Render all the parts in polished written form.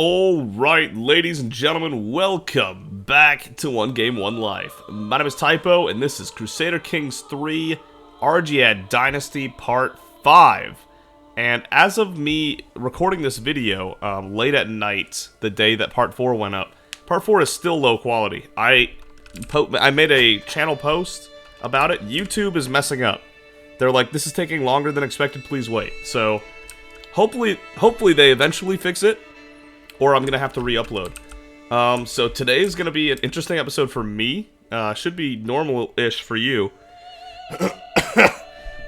Alright, ladies and gentlemen, welcome back to 1Game1Life. My name is Typo, and this is Crusader Kings 3 Argead Dynasty Part 5. And as of me recording this video late at night, the day that Part 4 went up, Part 4 is still low quality. I made a channel post about it. YouTube is messing up. They're like, this is taking longer than expected, please wait. So, hopefully they eventually fix it, or I'm going to have to re-upload. So today is going to be an interesting episode for me. Should be normal-ish for you.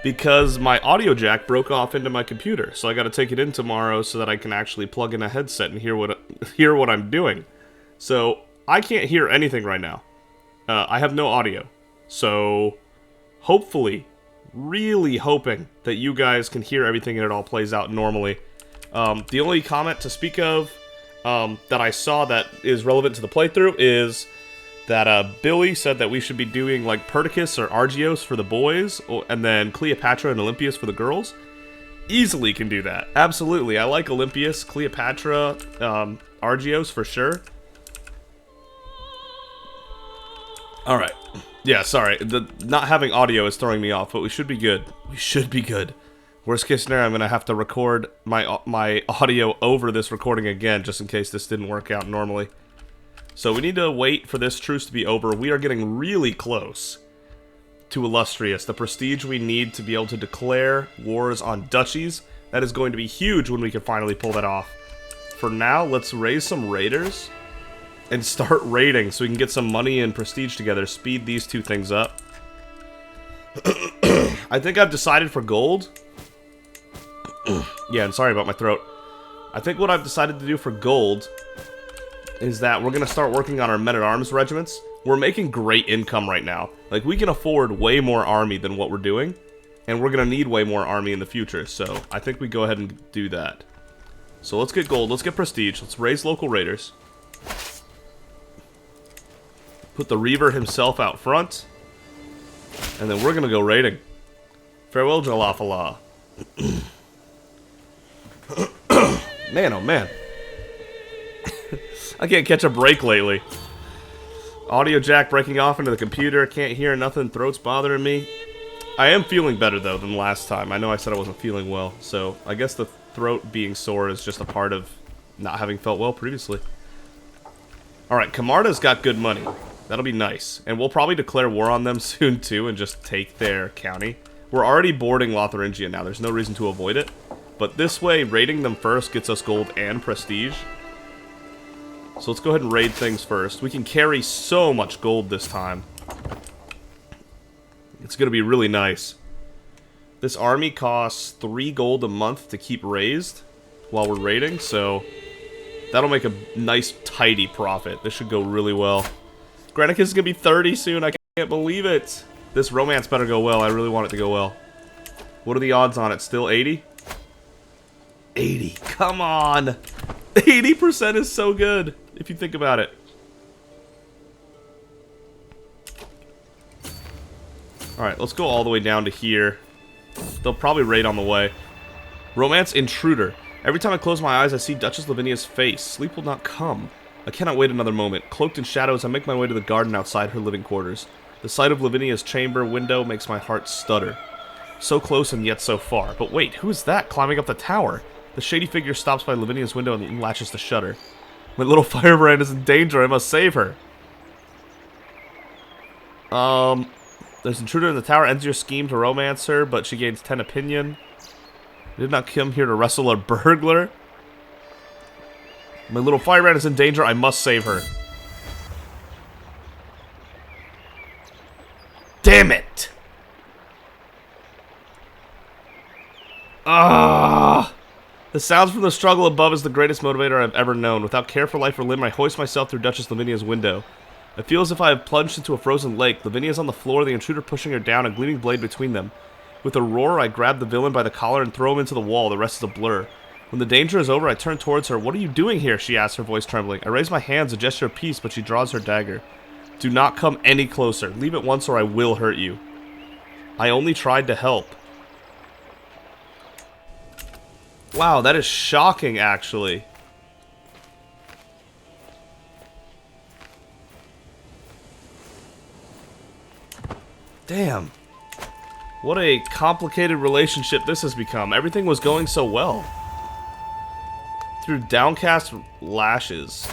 Because my audio jack broke off into my computer. So I got to take it in tomorrow so that I can actually plug in a headset and hear what I'm doing. So I can't hear anything right now. I have no audio. So hopefully, really hoping that you guys can hear everything and it all plays out normally. The only comment to speak of that I saw that is relevant to the playthrough is that Billy said that we should be doing like Perdiccas or Argeos for the boys, and then Cleopatra and Olympias for the girls. Easily can do that. Absolutely. I like Olympias, Cleopatra, Argeos for sure. Alright. Yeah, sorry. Not having audio is throwing me off, but we should be good. We should be good. Worst case scenario, I'm going to have to record my audio over this recording again, just in case this didn't work out normally. So we need to wait for this truce to be over. We are getting really close to Illustrious, the prestige we need to be able to declare wars on duchies. That is going to be huge when we can finally pull that off. For now, let's raise some raiders and start raiding so we can get some money and prestige together. Speed these two things up. I think I've decided for gold. Yeah, and sorry about my throat. I think what I've decided to do for gold is that we're going to start working on our men-at-arms regiments. We're making great income right now. Like, we can afford way more army than what we're doing, and we're going to need way more army in the future, so I think we go ahead and do that. So let's get gold, let's get prestige, let's raise local raiders. Put the Reaver himself out front, and then we're going to go raiding. Farewell, Jalafala. Man, oh man. I can't catch a break lately. Audio jack breaking off into the computer. Can't hear nothing. Throat's bothering me. I am feeling better, though, than last time. I know I said I wasn't feeling well. So, I guess the throat being sore is just a part of not having felt well previously. Alright, Camarda's got good money. That'll be nice. And we'll probably declare war on them soon, too, and just take their county. We're already boarding Lotharingia now. There's no reason to avoid it. But this way, raiding them first gets us gold and prestige. So let's go ahead and raid things first. We can carry so much gold this time. It's going to be really nice. This army costs 3 gold a month to keep raised while we're raiding, so that'll make a nice, tidy profit. This should go really well. Granicus is going to be 30 soon. I can't believe it. This romance better go well. I really want it to go well. What are the odds on it? Still 80? 80. Come on. 80% is so good, if you think about it. Alright, let's go all the way down to here. They'll probably raid on the way. Romance Intruder. Every time I close my eyes, I see Duchess Lavinia's face. Sleep will not come. I cannot wait another moment. Cloaked in shadows, I make my way to the garden outside her living quarters. The sight of Lavinia's chamber window makes my heart stutter. So close and yet so far. But wait, who is that climbing up the tower? The shady figure stops by Lavinia's window and latches the shutter. My little firebrand is in danger. I must save her. There's an intruder in the tower. Ends your scheme to romance her, but she gains 10 opinion. I did not come here to wrestle a burglar. My little firebrand is in danger. I must save her. Damn it! Ah! The sounds from the struggle above is the greatest motivator I've ever known. Without care for life or limb, I hoist myself through Duchess Lavinia's window. I feel as if I have plunged into a frozen lake. Lavinia's on the floor, the intruder pushing her down, a gleaming blade between them. With a roar, I grab the villain by the collar and throw him into the wall. The rest is a blur. When the danger is over, I turn towards her. What are you doing here? She asks, her voice trembling. I raise my hands, a gesture of peace, but she draws her dagger. Do not come any closer. Leave at once or I will hurt you. I only tried to help. Wow, that is shocking, actually. Damn. What a complicated relationship this has become. Everything was going so well. Through downcast lashes.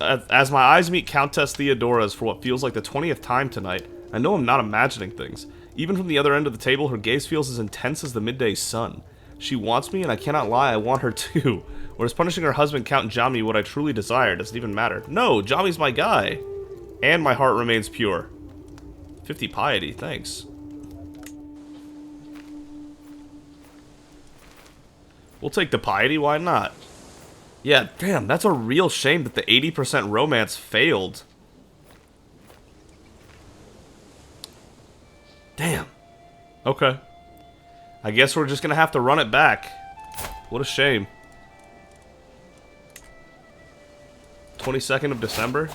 As my eyes meet Countess Theodora's for what feels like the 20th time tonight, I know I'm not imagining things. Even from the other end of the table, her gaze feels as intense as the midday sun. She wants me, and I cannot lie, I want her too. Whereas punishing her husband, Count Jami, what I truly desire, doesn't even matter. No, Jami's my guy. And my heart remains pure. 50 piety, thanks. We'll take the piety, why not? Yeah, damn, that's a real shame that the 80% romance failed. Damn. Okay. I guess we're just gonna have to run it back. What a shame. 22nd of December?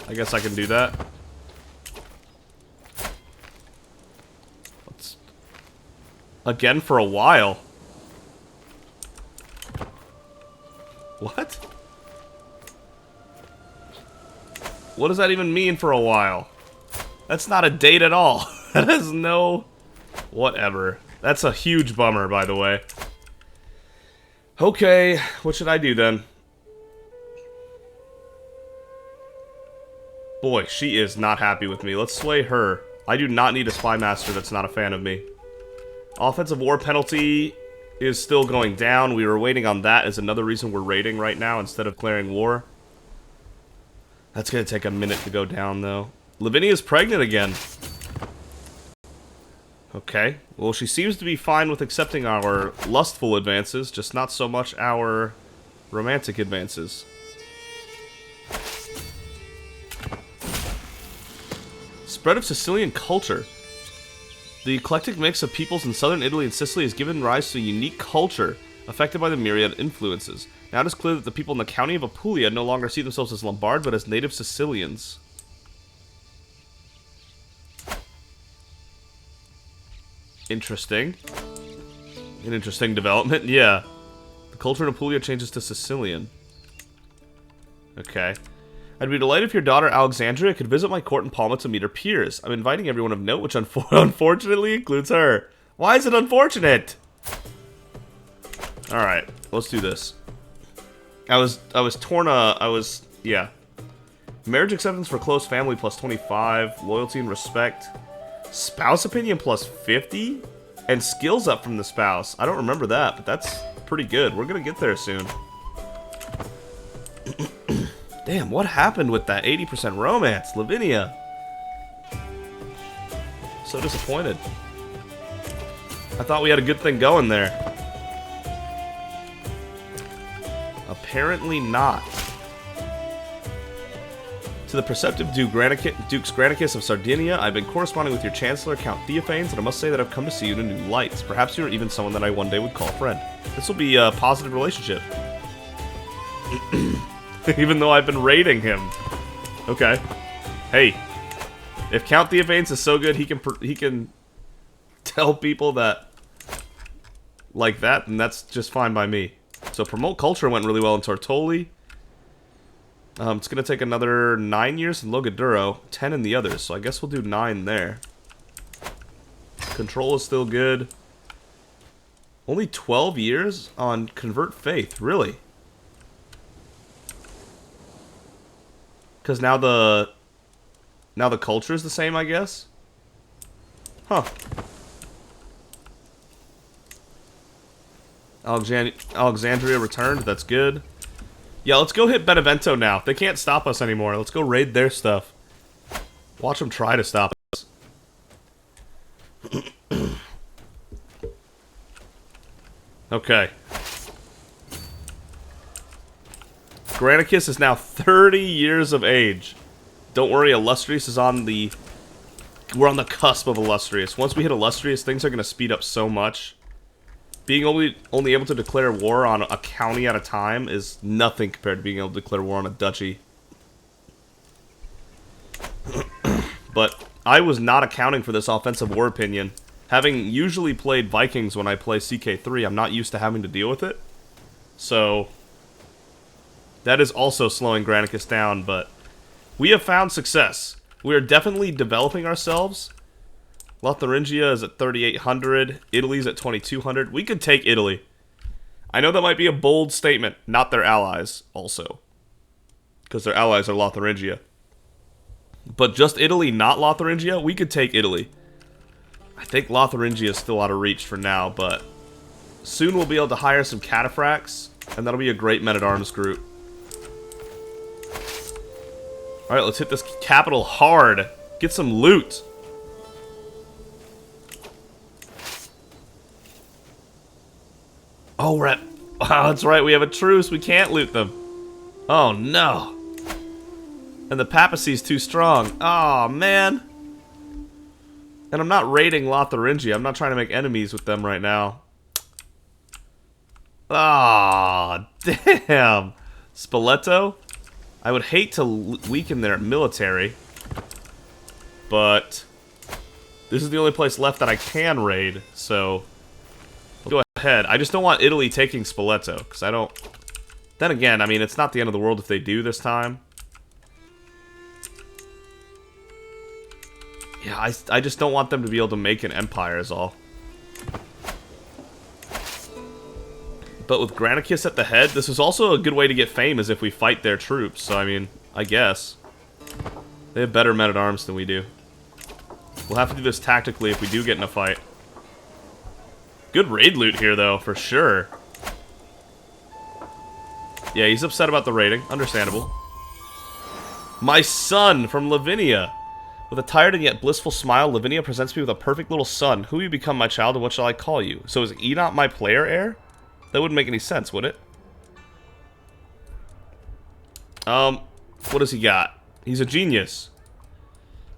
I guess I can do that. Let's... Again for a while. What? What does that even mean for a while? That's not a date at all. That has no... Whatever. That's a huge bummer, by the way. Okay, what should I do then? Boy, she is not happy with me. Let's sway her. I do not need a spy master that's not a fan of me. Offensive war penalty is still going down. We were waiting on that as another reason we're raiding right now instead of declaring war. That's going to take a minute to go down, though. Lavinia's pregnant again. Okay. Well, she seems to be fine with accepting our lustful advances, just not so much our romantic advances. Spread of Sicilian culture. The eclectic mix of peoples in southern Italy and Sicily has given rise to a unique culture affected by the myriad influences. Now it is clear that the people in the county of Apulia no longer see themselves as Lombard, but as native Sicilians. Interesting. An interesting development, yeah. The culture in Apulia changes to Sicilian. Okay. I'd be delighted if your daughter Alexandria could visit my court in Palma to meet her peers. I'm inviting everyone of note, which unfortunately includes her. Why is it unfortunate? Alright, let's do this. Yeah. Marriage acceptance for close family plus 25. Loyalty and respect. Spouse opinion plus 50? And skills up from the spouse. I don't remember that, but that's pretty good. We're gonna get there soon. Damn, what happened with that 80% romance? Lavinia. So disappointed. I thought we had a good thing going there. Apparently not. To the perceptive Doux Granicus of Sardinia, I've been corresponding with your Chancellor, Count Theophanes, and I must say that I've come to see you in new lights. Perhaps you're even someone that I one day would call friend. This will be a positive relationship. Even though I've been raiding him. Okay. Hey. If Count Theophanes is so good, he can tell people that like that, then that's just fine by me. So promote culture went really well in Tortoli. It's gonna take another 9 years in Logaduro, 10 in the others, so I guess we'll do 9 there. Control is still good. Only 12 years on Convert Faith, really? Because now the culture is the same, I guess? Huh. Alexandria returned, that's good. Yeah, let's go hit Benevento now. They can't stop us anymore. Let's go raid their stuff. Watch them try to stop us. Okay. Granicus is now 30 years of age. Don't worry, Illustrious is on the... We're on the cusp of Illustrious. Once we hit Illustrious, things are going to speed up so much. Being only able to declare war on a county at a time is nothing compared to being able to declare war on a duchy. But I was not accounting for this offensive war opinion. Having usually played Vikings when I play CK3, I'm not used to having to deal with it. So... that is also slowing Granicus down, but we have found success. We are definitely developing ourselves. Lotharingia is at 3,800. Italy's at 2,200. We could take Italy. I know that might be a bold statement. Not their allies, also. Because their allies are Lotharingia. But just Italy, not Lotharingia, we could take Italy. I think Lotharingia is still out of reach for now, but soon we'll be able to hire some cataphracts, and that'll be a great men-at-arms group. Alright, let's hit this capital hard. Get some loot. Oh, we're at... Oh, that's right, we have a truce. We can't loot them. Oh, no. And the papacy's too strong. Oh, man. And I'm not raiding Lotharingia. I'm not trying to make enemies with them right now. Ah, damn. Spoleto? I would hate to weaken their military, but this is the only place left that I can raid, so go ahead. I just don't want Italy taking Spoleto, because I don't... Then again, I mean, it's not the end of the world if they do this time. Yeah, I just don't want them to be able to make an empire is all. But with Granicus at the head, this is also a good way to get fame is if we fight their troops. So, I mean, I guess. They have better men-at-arms than we do. We'll have to do this tactically if we do get in a fight. Good raid loot here, though, for sure. Yeah, he's upset about the raiding. Understandable. My son from Lavinia. With a tired and yet blissful smile, Lavinia presents me with a perfect little son. Who will you become, my child, and what shall I call you? So is Enoch my player heir? That wouldn't make any sense, would it? What does he got? He's a genius.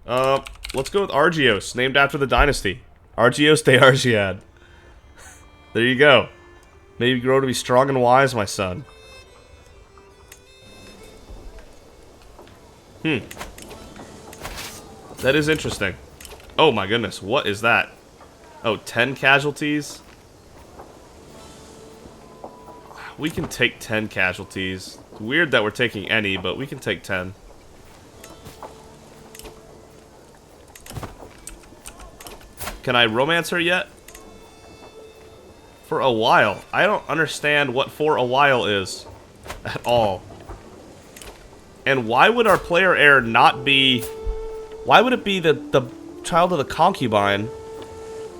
Let's go with Argeos, named after the dynasty. Argeos de Argead. There you go. May you grow to be strong and wise, my son. That is interesting. Oh my goodness, what is that? Oh, 10 casualties? We can take 10 casualties. It's weird that we're taking any, but we can take 10. Can I romance her yet? For a while. I don't understand what for a while is. At all. And why would our player heir not be... Why would it be the child of the concubine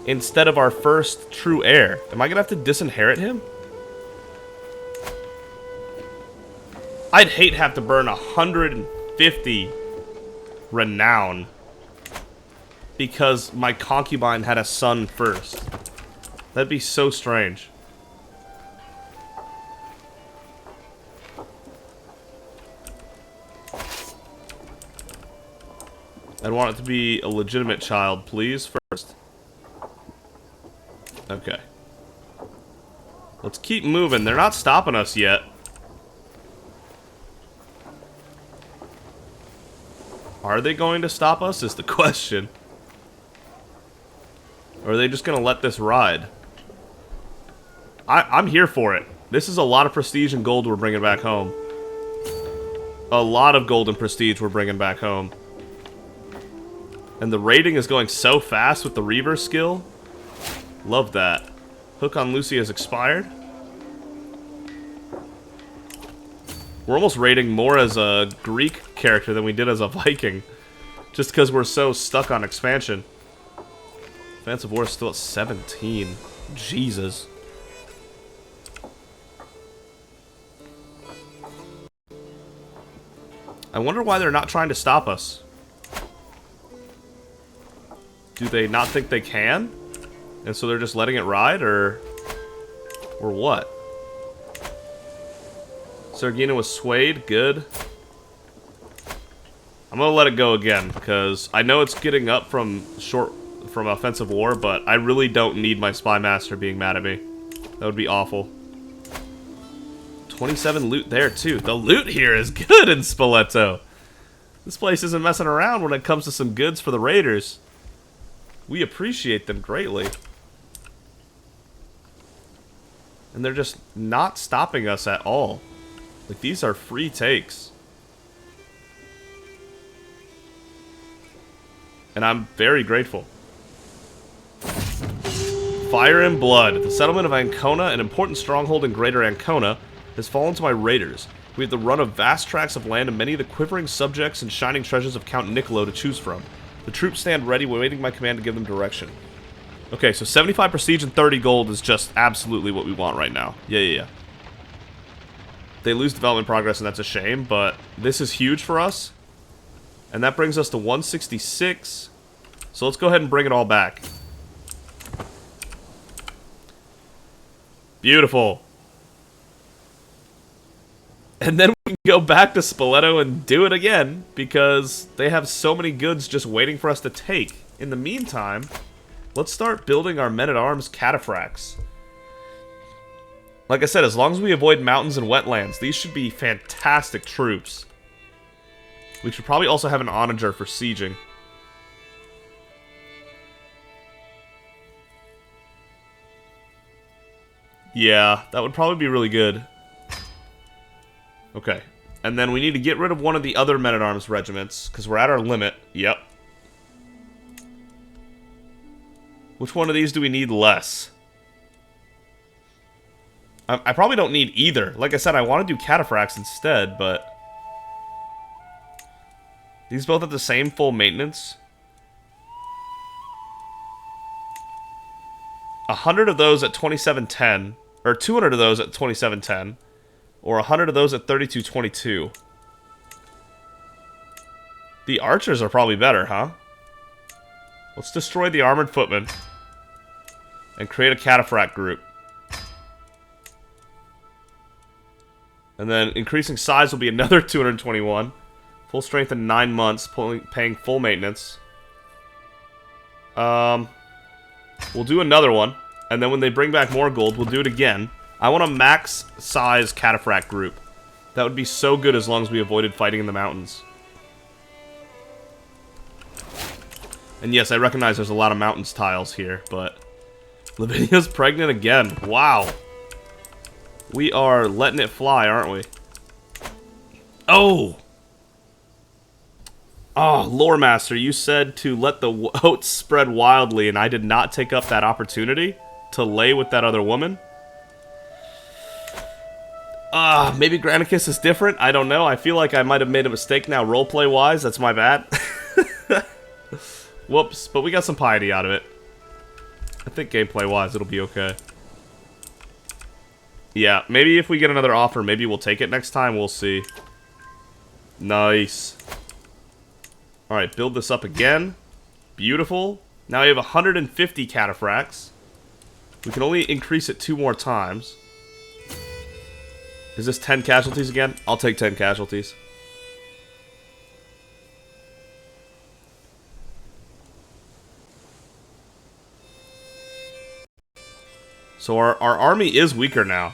instead of our first true heir? Am I gonna have to disinherit him? I'd hate to have to burn 150 renown because my concubine had a son first. That'd be so strange. I'd want it to be a legitimate child, please, first. Okay. Let's keep moving. They're not stopping us yet. Are they going to stop us is the question. Or are they just going to let this ride? I'm here for it. This is a lot of prestige and gold we're bringing back home. A lot of gold and prestige we're bringing back home. And the raiding is going so fast with the Reaver skill. Love that. Hook on Lucy has expired. We're almost raiding more as a Greek character than we did as a Viking. Just because we're so stuck on expansion. Advance of War is still at 17. Jesus. I wonder why they're not trying to stop us. Do they not think they can? And so they're just letting it ride, or what? Sergina was swayed, good. I'm gonna let it go again, because I know it's getting up from offensive war, but I really don't need my spy master being mad at me. That would be awful. 27 loot there, too. The loot here is good in Spoleto. This place isn't messing around when it comes to some goods for the raiders. We appreciate them greatly. And they're just not stopping us at all. Like, these are free takes. And I'm very grateful. Fire and Blood. The settlement of Ancona, an important stronghold in Greater Ancona, has fallen to my raiders. We have the run of vast tracts of land and many of the quivering subjects and shining treasures of Count Niccolo to choose from. The troops stand ready, waiting my command to give them direction. Okay, so 75 prestige and 30 gold is just absolutely what we want right now. Yeah. They lose development progress, and that's a shame, but this is huge for us. And that brings us to 166. So let's go ahead and bring it all back. Beautiful. And then we can go back to Spoleto and do it again, because they have so many goods just waiting for us to take. In the meantime, let's start building our men-at-arms cataphracts. Like I said, as long as we avoid mountains and wetlands, these should be fantastic troops. We should probably also have an onager for sieging. Yeah, that would probably be really good. Okay, and then we need to get rid of one of the other men-at-arms regiments, because we're at our limit. Yep. Which one of these do we need less? I probably don't need either. Like I said, I want to do cataphracts instead, but... These both have the same full maintenance. 100 of those at 2710, or 200 of those at 2710. Or 100 of those at 3222. The archers are probably better, huh? Let's destroy the armored footmen. And create a cataphract group. And then increasing size will be another 221. Full strength in 9 months, paying full maintenance. We'll do another one. And then when they bring back more gold, we'll do it again. I want a max size cataphract group. That would be so good as long as we avoided fighting in the mountains. And yes, I recognize there's a lot of mountains tiles here, but... Lavinia's pregnant again. Wow. We are letting it fly, aren't we? Oh! Oh, Lore Master, you said to let the oats spread wildly, and I did not take up that opportunity to lay with that other woman. Maybe Granicus is different. I don't know. I feel like I might have made a mistake now roleplay-wise. That's my bad. Whoops. But we got some piety out of it. I think gameplay-wise it'll be okay. Yeah, maybe if we get another offer, maybe we'll take it next time. We'll see. Nice. Alright, build this up again. Beautiful. Now we have 150 cataphracts. We can only increase it 2 more times. Is this 10 casualties again? I'll take 10 casualties. So our army is weaker now.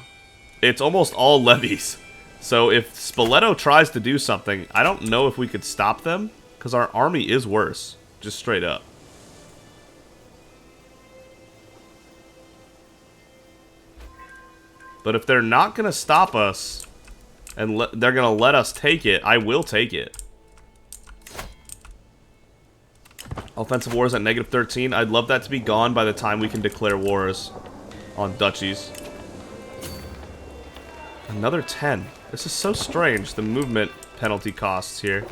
It's almost all levies. So if Spoleto tries to do something, I don't know if we could stop them, because our army is worse. Just straight up. But if they're not going to stop us, and they're going to let us take it, I will take it. Offensive wars at -13. I'd love that to be gone by the time we can declare wars on duchies. Another 10. This is so strange, the movement penalty costs here.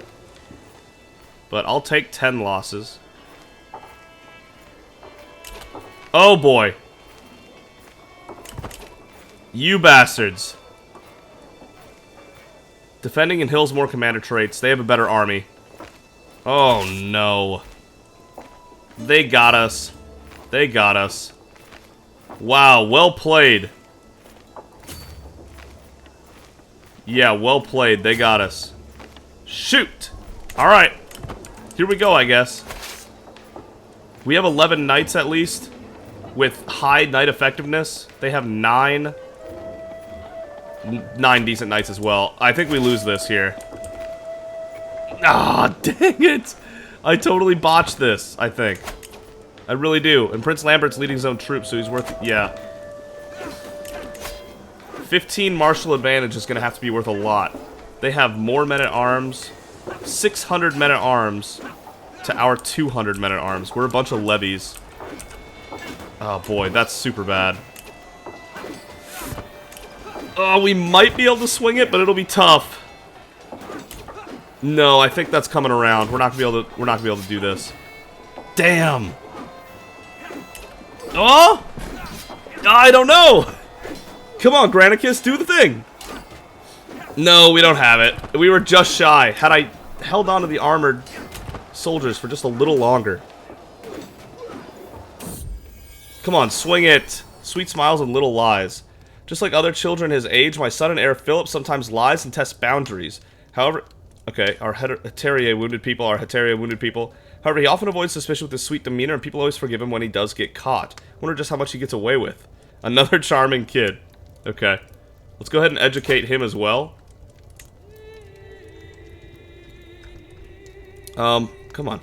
But I'll take 10 losses. Oh boy. You bastards. Defending and Hills more commander traits. They have a better army. Oh no. They got us. They got us. Wow, well played. Yeah, well played. They got us. Shoot! Alright. Here we go, I guess. We have 11 knights at least. With high knight effectiveness. They have 9 decent knights as well. I think we lose this here. Ah, dang it! I totally botched this, I think. I really do. And Prince Lambert's leading his own troops, so he's worth... Yeah. 15 martial advantage is going to have to be worth a lot. They have more men-at-arms. 600 men-at-arms. to our 200 men-at-arms. We're a bunch of levies. Oh boy, that's super bad. Oh, we might be able to swing it, but it'll be tough. No, I think that's coming around. We're not gonna be able to do this. Damn. Oh! I don't know. Come on, Granicus, do the thing. No, we don't have it. We were just shy. Had I held on to the armored soldiers for just a little longer. Come on, swing it. Sweet smiles and little lies. Just like other children his age, my son and heir Philip sometimes lies and tests boundaries. However, okay, our Heterier wounded people are Heterier wounded people. However, he often avoids suspicion with his sweet demeanor, and people always forgive him when he does get caught. Wonder just how much he gets away with. Another charming kid. Okay. Let's go ahead and educate him as well. Come on.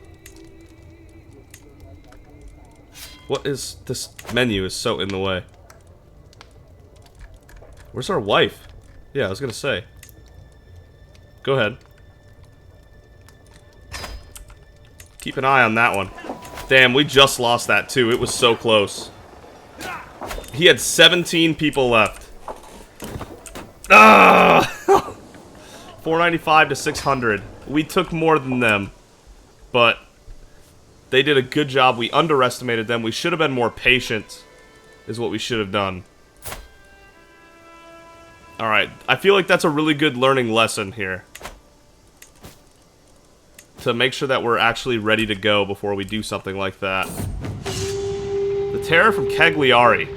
What is this menu is so in the way? Where's our wife? Yeah, I was gonna say. Go ahead. Keep an eye on that one. Damn, we just lost that too. It was so close. He had 17 people left. Ah! 495 to 600. We took more than them. But they did a good job. We underestimated them. We should have been more patient, is what we should have done. Alright, I feel like that's a really good learning lesson here. To make sure that we're actually ready to go before we do something like that. The terror from Cagliari.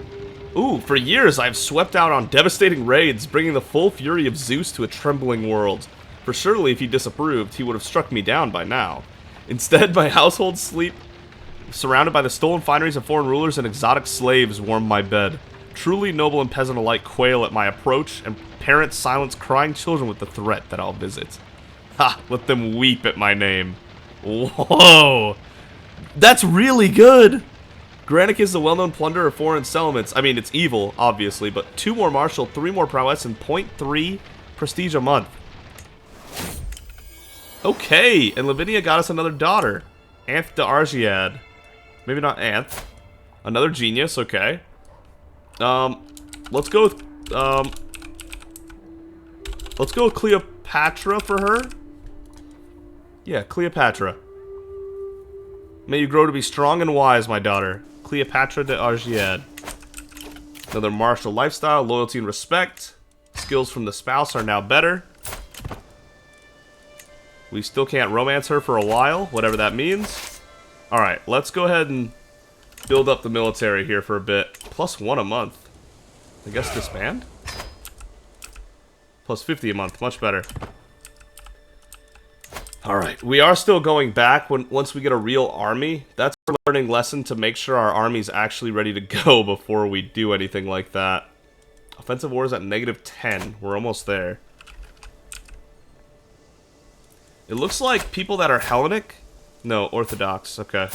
Ooh, for years I have swept out on devastating raids, bringing the full fury of Zeus to a trembling world. For surely if he disapproved, he would have struck me down by now. Instead, my household sleep, surrounded by the stolen fineries of foreign rulers and exotic slaves, warm my bed. Truly noble and peasant alike quail at my approach, and parents silence crying children with the threat that I'll visit. Ha! Let them weep at my name. Whoa! That's really good! Granicus is a well-known plunderer of foreign settlements. I mean, it's evil, obviously, but 2 more martial, 3 more prowess, and 0.3 prestige a month. Okay, and Lavinia got us another daughter. Anth de Argead. Maybe not Anth. Another genius, okay. Let's go with, let's go with Cleopatra for her. Yeah, Cleopatra. May you grow to be strong and wise, my daughter. Cleopatra de Argead. Another martial lifestyle, loyalty and respect. Skills from the spouse are now better. We still can't romance her for a while, whatever that means. Alright, let's go ahead and build up the military here for a bit. +1 a month. I guess disband? +50 a month, much better. Alright, we are still going back once we get a real army. That's a learning lesson to make sure our army's actually ready to go before we do anything like that. Offensive war is at -10. We're almost there. It looks like people that are Hellenic? No, Orthodox, okay.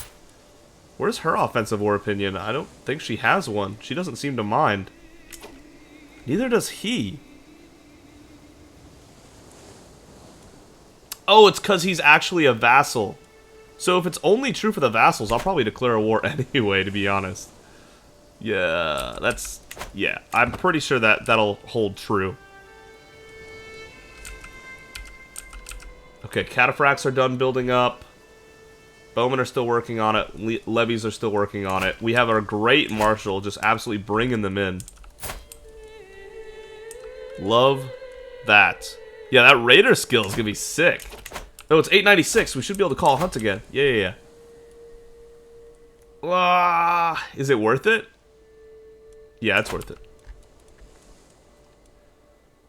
Where's her offensive war opinion? I don't think she has one. She doesn't seem to mind. Neither does he. Oh, it's because he's actually a vassal. So if it's only true for the vassals, I'll probably declare a war anyway, to be honest. Yeah, that's... yeah, I'm pretty sure that'll hold true. Okay, cataphracts are done building up. Bowmen are still working on it. Levies are still working on it. We have our great marshal just absolutely bringing them in. Love that. Yeah, that raider skill is going to be sick. Oh, it's 896. We should be able to call a hunt again. Yeah. Is it worth it? Yeah, it's worth it.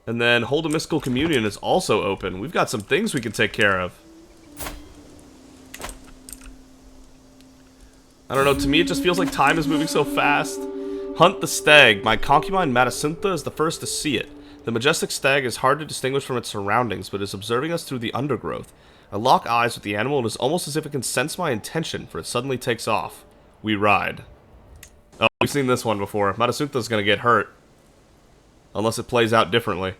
And then Hold a Mystical Communion is also open. We've got some things we can take care of. I don't know, to me it just feels like time is moving so fast. Hunt the stag. My concubine Matasuntha is the first to see it. The majestic stag is hard to distinguish from its surroundings, but is observing us through the undergrowth. I lock eyes with the animal and it is almost as if it can sense my intention, for it suddenly takes off. We ride. Oh, we've seen this one before. Matasuntha's gonna get hurt. Unless it plays out differently.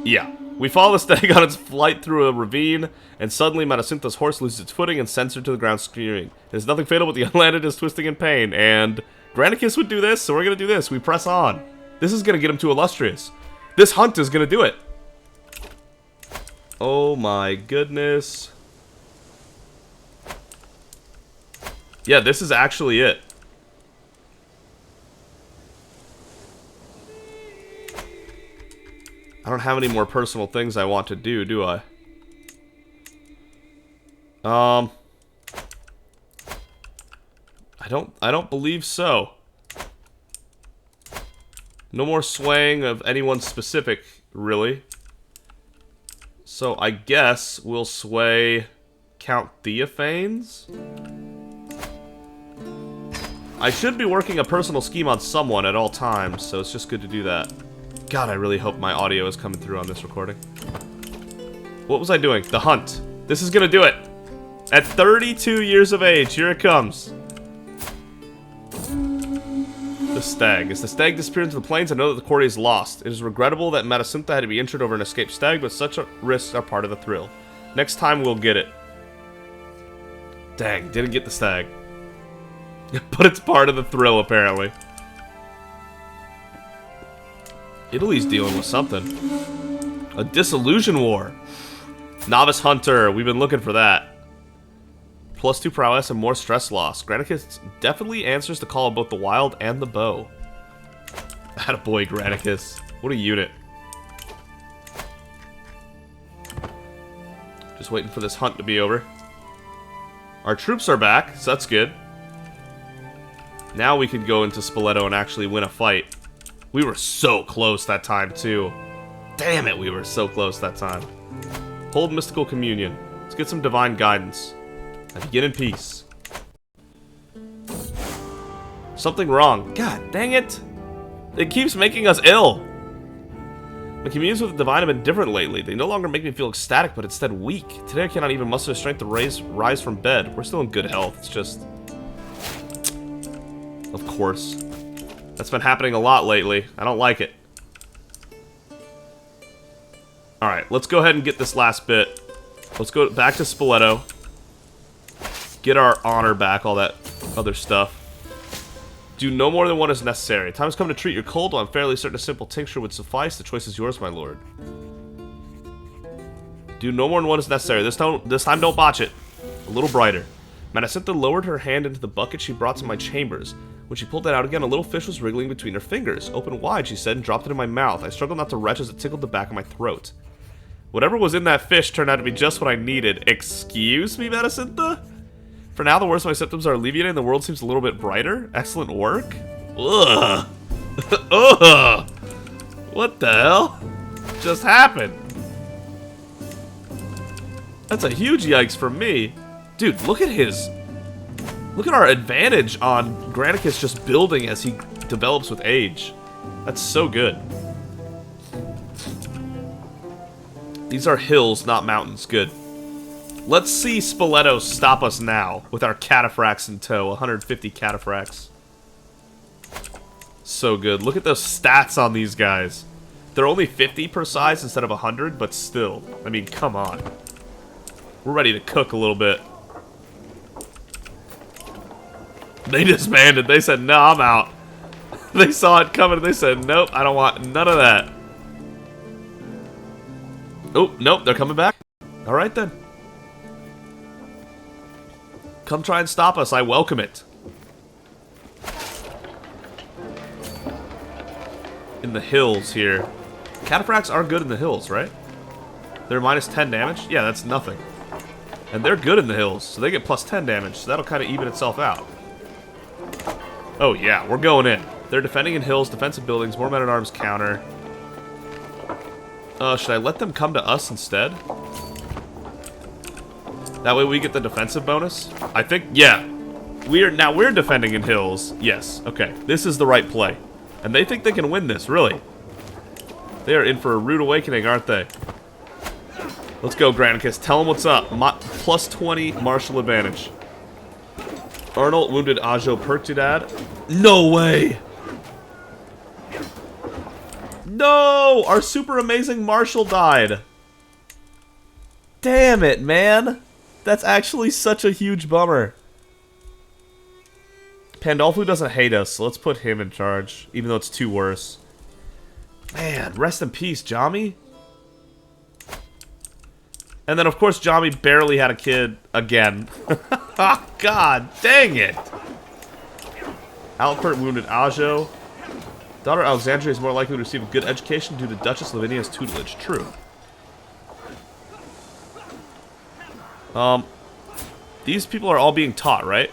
Yeah. We follow the stag on its flight through a ravine, and suddenly Matasuntha's horse loses its footing and sends her to the ground screaming. There's nothing fatal, but the unlanded is twisting in pain, and Granicus would do this, so we're gonna do this. We press on. This is gonna get him to Illustrious. This hunt is gonna do it. Oh my goodness. Yeah, this is actually it. I don't have any more personal things I want to do I? I don't believe so. No more swaying of anyone specific, really. So I guess we'll sway Count Theophanes? I should be working a personal scheme on someone at all times, so it's just good to do that. God, I really hope my audio is coming through on this recording. What was I doing? The hunt. This is gonna do it. At 32 years of age, here it comes. The stag. As the stag disappears into the plains, I know that the quarry is lost. It is regrettable that Matasuntha had to be injured over an escaped stag, but such risks are part of the thrill. Next time, we'll get it. Dang, didn't get the stag. But it's part of the thrill, apparently. Italy's dealing with something. A disillusion war. Novice hunter. We've been looking for that. +2 prowess and more stress loss. Granicus definitely answers the call of both the wild and the bow. Attaboy, Granicus. What a unit. Just waiting for this hunt to be over. Our troops are back, so that's good. Now we can go into Spoleto and actually win a fight. We were so close that time, too. Damn it, we were so close that time. Hold mystical communion. Let's get some divine guidance. I begin in peace. Something wrong. God dang it. It keeps making us ill. My communions with the divine have been different lately. They no longer make me feel ecstatic, but instead weak. Today I cannot even muster the strength to rise from bed. We're still in good health. It's just... Of course. That's been happening a lot lately. I don't like it. Alright, let's go ahead and get this last bit. Let's go back to Spoleto. Get our honor back, all that other stuff. Do no more than what is necessary. Time has come to treat your cold, while I'm fairly certain a simple tincture would suffice. The choice is yours, my lord. Do no more than what is necessary. This time don't botch it. A little brighter. Matasuntha lowered her hand into the bucket she brought to my chambers. When she pulled it out again, a little fish was wriggling between her fingers. Open wide, she said, and dropped it in my mouth. I struggled not to retch as it tickled the back of my throat. Whatever was in that fish turned out to be just what I needed. Excuse me, Matasuntha? For now, the worst of my symptoms are alleviated and the world seems a little bit brighter. Excellent work. Ugh. Ugh. What the hell just happened? That's a huge yikes for me. Dude, look at his... Look at our advantage on Granicus just building as he develops with age. That's so good. These are hills, not mountains. Good. Let's see Spoleto stop us now with our cataphracts in tow. 150 cataphracts. So good. Look at those stats on these guys. They're only 50 per size instead of 100, but still. I mean, come on. We're ready to cook a little bit. They disbanded. They said, no, I'm out. They saw it coming and they said, nope, I don't want none of that. Oh, nope, they're coming back. Alright then. Come try and stop us. I welcome it. In the hills here. Cataphracts are good in the hills, right? They're minus 10 damage? Yeah, that's nothing. And they're good in the hills, so they get plus 10 damage, so that'll kind of even itself out. Oh yeah, we're going in. They're defending in hills, defensive buildings, more men-at-arms counter. Should I let them come to us instead? That way we get the defensive bonus? I think, yeah. We're defending in hills. Yes, okay. This is the right play. And they think they can win this, really. They are in for a rude awakening, aren't they? Let's go, Granicus. Tell them what's up. Plus 20 martial advantage. Arnold wounded Ajo Pertudad. No way! No! Our super amazing Marshal died. Damn it, man. That's actually such a huge bummer. Pandolfo doesn't hate us, so let's put him in charge, even though it's 2 worse. Man, rest in peace, Jami. And then, of course, Jami barely had a kid again. Oh, God dang it. Alpert wounded Ajo. Daughter Alexandria is more likely to receive a good education due to Duchess Lavinia's tutelage. True. These people are all being taught, right?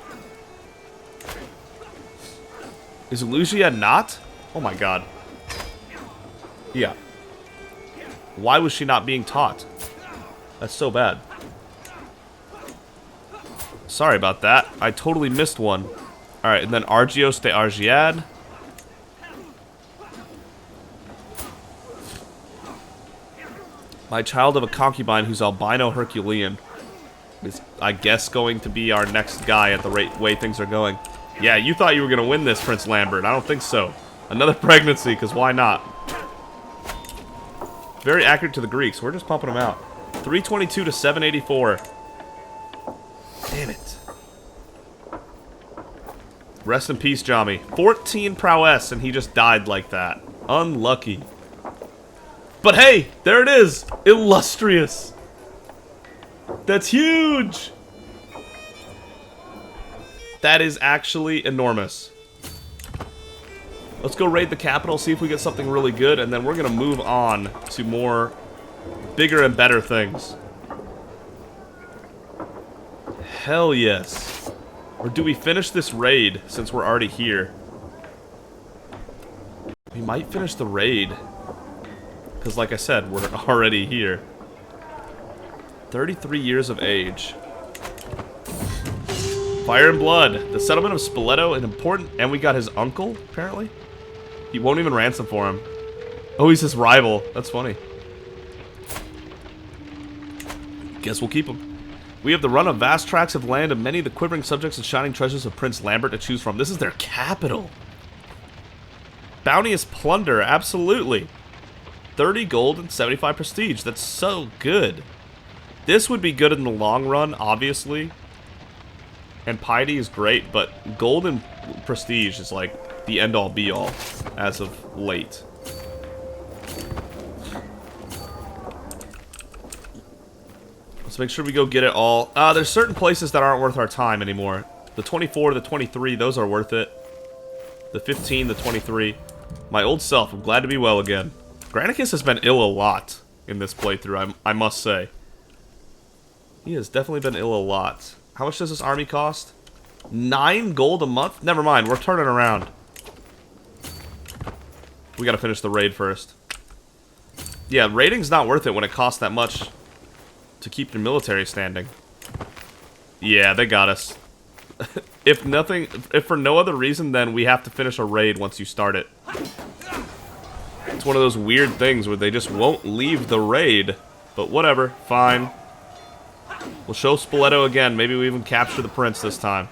Is Lucia not? Oh my god. Yeah. Why was she not being taught? That's so bad. Sorry about that. I totally missed one. Alright, and then Argeos de Argead. My child of a concubine who's albino Herculean is, I guess, going to be our next guy at the way things are going. Yeah, you thought you were going to win this, Prince Lambert. I don't think so. Another pregnancy, because why not? Very accurate to the Greeks. We're just pumping them out. 322 to 784. Damn it. Rest in peace, Jami. 14 prowess, and he just died like that. Unlucky. But hey, there it is. Illustrious. That's huge. That is actually enormous. Let's go raid the capital, see if we get something really good, and then we're going to move on to more bigger and better things. Hell yes. Or do we finish this raid since we're already here? We might finish the raid. Because like I said, we're already here. 33 years of age. Fire and Blood. The settlement of Spoleto, an important... And we got his uncle, apparently? He won't even ransom for him. Oh, he's his rival. That's funny. Guess we'll keep him. We have the run of vast tracts of land and many of the quivering subjects and shining treasures of Prince Lambert to choose from. This is their capital. Bounteous plunder, absolutely. 30 gold and 75 prestige. That's so good. This would be good in the long run, obviously. And piety is great, but gold and prestige is like the end-all be-all as of late. Let's make sure we go get it all. There's certain places that aren't worth our time anymore. The 24, the 23, those are worth it. The 15, the 23. My old self, I'm glad to be well again. Granicus has been ill a lot in this playthrough, I must say. He has definitely been ill a lot. How much does this army cost? 9 gold a month? Never mind, we're turning around. We gotta finish the raid first. Yeah, raiding's not worth it when it costs that much to keep your military standing. Yeah, they got us. If for no other reason, then we have to finish a raid once you start it. It's one of those weird things where they just won't leave the raid. But whatever, fine. We'll show Spoleto again. Maybe we even capture the prince this time.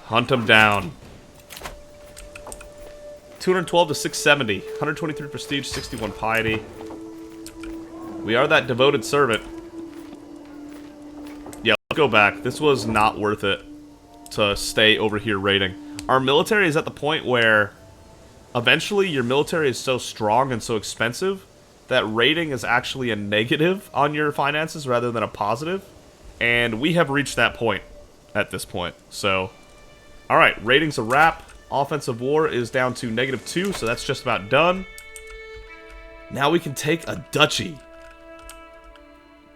Hunt him down. 212 to 670. 123 prestige, 61 piety. We are that devoted servant. Yeah, let's go back. This was not worth it to stay over here raiding. Our military is at the point where eventually your military is so strong and so expensive that raiding is actually a negative on your finances rather than a positive. And we have reached that point at this point. So, alright, raiding's a wrap. Offensive war is down to -2, so that's just about done. Now we can take a duchy.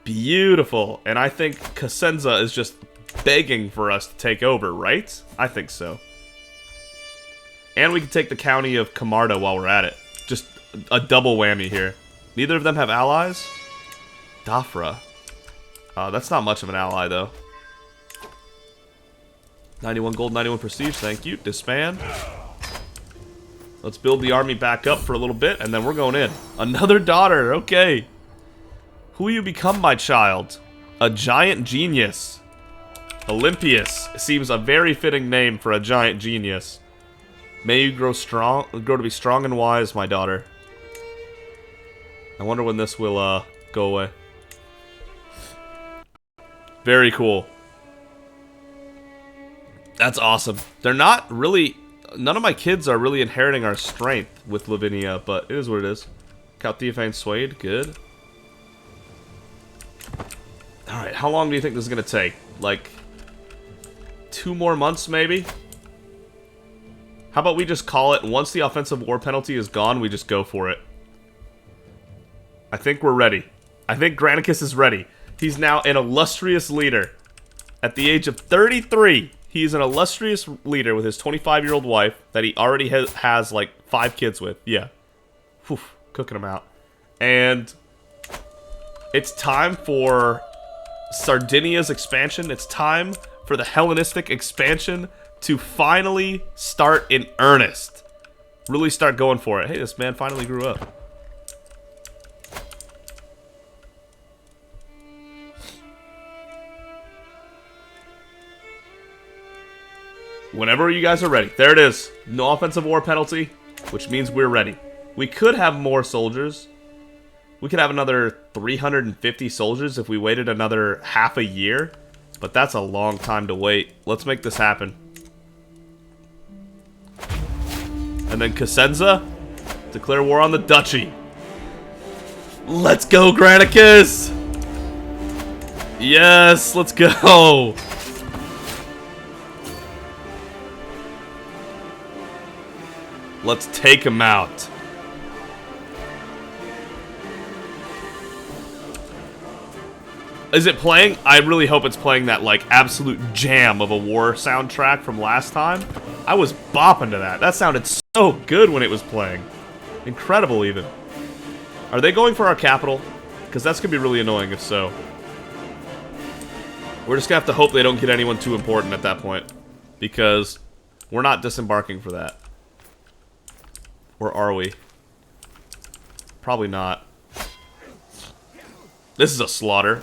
Beautiful. And I think Cosenza is just begging for us to take over, right? I think so. And we can take the county of Camarda while we're at it. Just a double whammy here. Neither of them have allies? Dafra. That's not much of an ally, though. 91 gold, 91 prestige, thank you. Disband. Let's build the army back up for a little bit, and then we're going in. Another daughter, okay. Who will you become, my child? A giant genius. Olympius seems a very fitting name for a giant genius. May you grow to be strong and wise, my daughter. I wonder when this will go away. Very cool. That's awesome. They're not really... None of my kids are really inheriting our strength with Lavinia, but it is what it is. Count Theophane Swade, good. Alright, how long do you think this is going to take? Like, 2 more months, maybe? How about we just call it, once the offensive war penalty is gone, we just go for it. I think we're ready. I think Granicus is ready. He's now an illustrious leader. At the age of 33, he's an illustrious leader with his 25-year-old wife that he already has like 5 kids with. Yeah. Whew, cooking them out. And it's time for Sardinia's expansion. It's time for the Hellenistic expansion to finally start in earnest. Really start going for it. Hey, this man finally grew up. Whenever you guys are ready. There it is. No offensive war penalty, which means we're ready. We could have more soldiers. We could have another 350 soldiers if we waited another half a year. But that's a long time to wait. Let's make this happen. And then Cosenza, declare war on the duchy. Let's go, Granicus! Yes, let's go! Let's take him out. Is it playing? I really hope it's playing that, like, absolute jam of a war soundtrack from last time. I was bopping to that. That sounded so good when it was playing. Incredible, even. Are they going for our capital? Because that's going to be really annoying if so. We're just going to have to hope they don't get anyone too important at that point. Because we're not disembarking for that. Or are we? Probably not. This is a slaughter.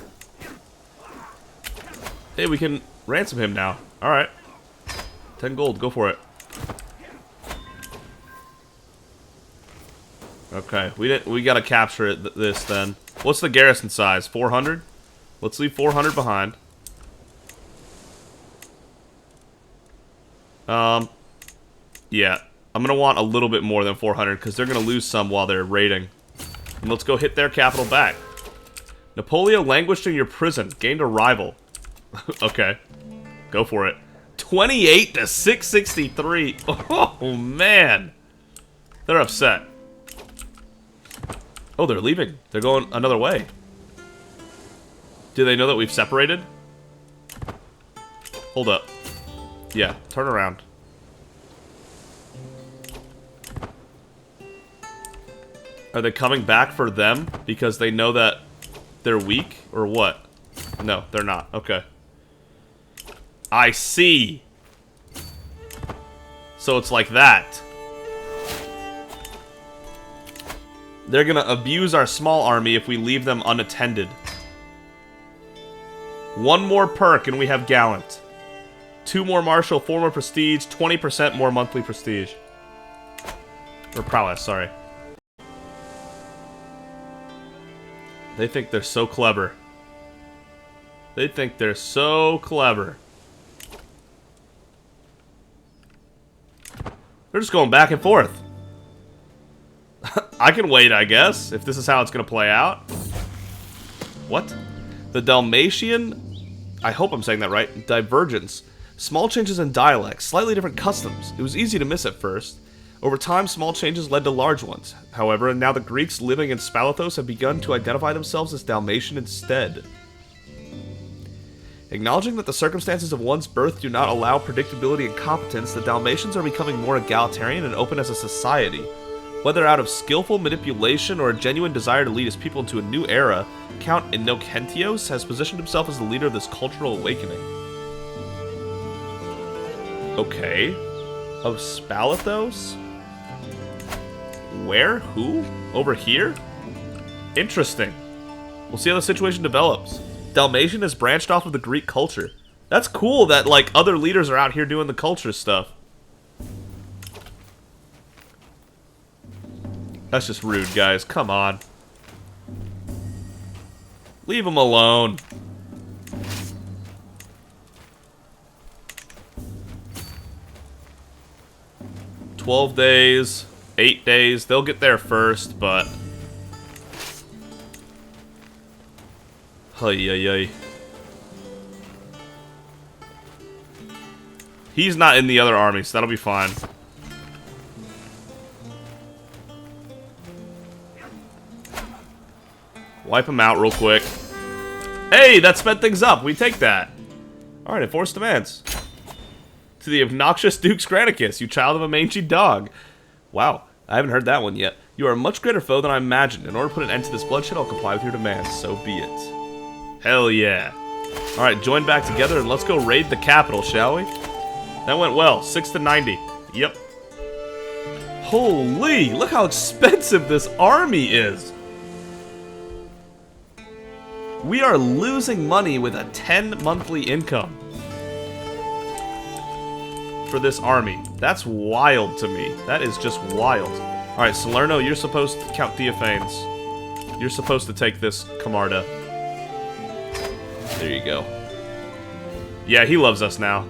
Hey, we can ransom him now. Alright. 10 gold, go for it. Okay, we gotta capture this then. What's the garrison size? 400? Let's leave 400 behind. Yeah. I'm gonna want a little bit more than 400 because they're gonna lose some while they're raiding. And let's go hit their capital back. Napoleon languished in your prison. Gained a rival. Okay. Go for it. 28 to 663. Oh, man. They're upset. Oh, they're leaving. They're going another way. Do they know that we've separated? Hold up. Yeah, turn around. Are they coming back for them because they know that they're weak or what? No, they're not. Okay. I see. So it's like that. They're gonna abuse our small army if we leave them unattended. 1 more perk and we have Gallant. 2 more martial, 4 more prestige, 20% more monthly prestige. Or prowess, sorry. They think they're so clever. They think they're so clever. They're just going back and forth. I can wait, I guess, if this is how it's going to play out. What? The Dalmatian? I hope I'm saying that right. Divergence. Small changes in dialects, slightly different customs. It was easy to miss at first. Over time, small changes led to large ones. However, and now the Greeks living in Spalathos have begun to identify themselves as Dalmatian instead. Acknowledging that the circumstances of one's birth do not allow predictability and competence, the Dalmatians are becoming more egalitarian and open as a society. Whether out of skillful manipulation or a genuine desire to lead his people into a new era, Count Innocentios has positioned himself as the leader of this cultural awakening. Okay. Of Spalathos? Where? Who? Over here? Interesting. We'll see how the situation develops. Dalmatian has branched off of the Greek culture. That's cool that, like, other leaders are out here doing the culture stuff. That's just rude, guys. Come on. Leave him alone. "12 days, 8 days. They'll get there first, but... Hey. He's not in the other army, so that'll be fine. Wipe him out real quick. Hey, that sped things up. We take that. Alright, enforce demands. To the obnoxious Doux Granicus, you child of a mangy dog. Wow, I haven't heard that one yet. You are a much greater foe than I imagined. In order to put an end to this bloodshed, I'll comply with your demands. So be it. Hell yeah. Alright, join back together and let's go raid the capital, shall we? That went well. 6-90. Yep. Holy, look how expensive this army is. We are losing money with a 10 monthly income for this army. That's wild to me. That is just wild. Alright, Salerno, you're supposed to count Theophanes. You're supposed to take this Camarda. There you go. Yeah, he loves us now.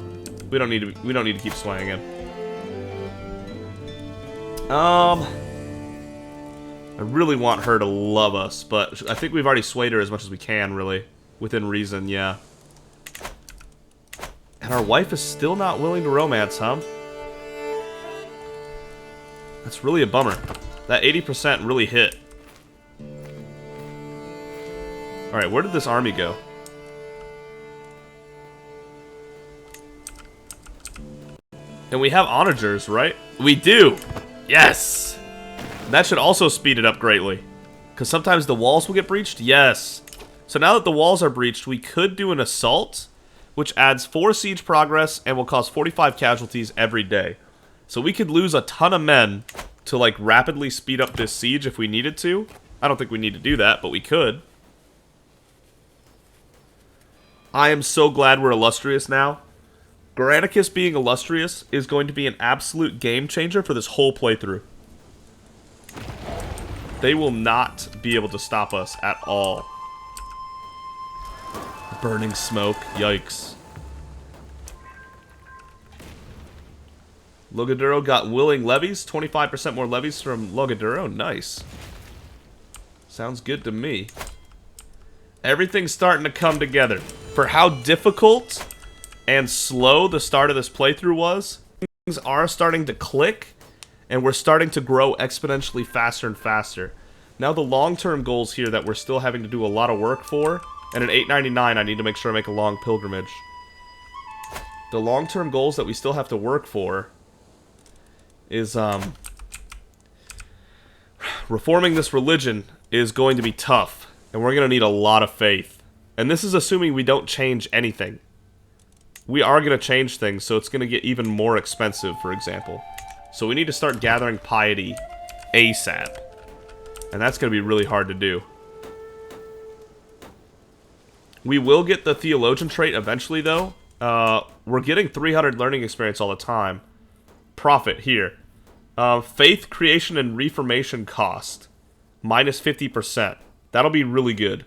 We don't need to keep swaying him. I really want her to love us, but I think we've already swayed her as much as we can, really. Within reason, yeah. And our wife is still not willing to romance, huh? That's really a bummer. That 80% really hit. Alright, where did this army go? And we have onagers, right? We do! Yes! That should also speed it up greatly. Because sometimes the walls will get breached? Yes. So now that the walls are breached, we could do an assault, which adds 4 siege progress and will cause 45 casualties every day. So we could lose a ton of men to, like, rapidly speed up this siege if we needed to. I don't think we need to do that, but we could. I am so glad we're Illustrious now. Granicus being Illustrious is going to be an absolute game changer for this whole playthrough. They will not be able to stop us at all. Burning smoke. Yikes. Logaduro got willing levies. 25% more levies from Logaduro. Nice. Sounds good to me. Everything's starting to come together. For how difficult and slow the start of this playthrough was, things are starting to click, and we're starting to grow exponentially faster and faster. Now the long-term goals here that we're still having to do a lot of work for, and at 899 I need to make sure I make a long pilgrimage. The long-term goals that we still have to work for is, reforming this religion is going to be tough, and we're going to need a lot of faith. And this is assuming we don't change anything. We are going to change things, so it's going to get even more expensive, for example. So we need to start gathering piety ASAP. And that's going to be really hard to do. We will get the theologian trait eventually, though. We're getting 300 learning experience all the time. Profit here. Faith, creation, and reformation cost. Minus 50%. That'll be really good.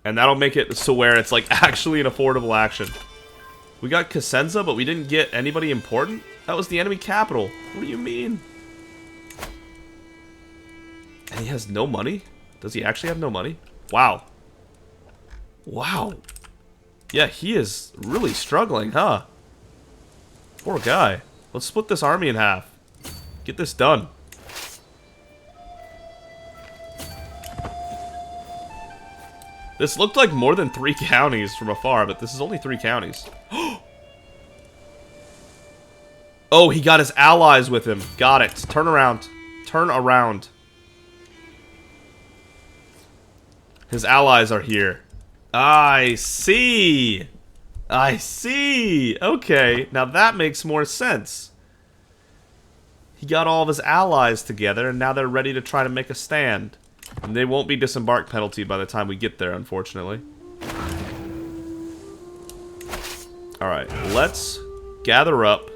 And that'll make it so where it's, like, actually an affordable action. We got Cosenza, but we didn't get anybody important? That was the enemy capital. What do you mean? And he has no money? Does he actually have no money? Wow. Wow. Yeah, he is really struggling, huh? Poor guy. Let's split this army in half. Get this done. This looked like more than 3 counties from afar, but this is only 3 counties. Oh, he got his allies with him. Got it. Turn around. Turn around. His allies are here. I see. I see. Okay, now that makes more sense. He got all of his allies together, and now they're ready to try to make a stand. And they won't be disembark penalty by the time we get there, unfortunately. Alright, let's gather up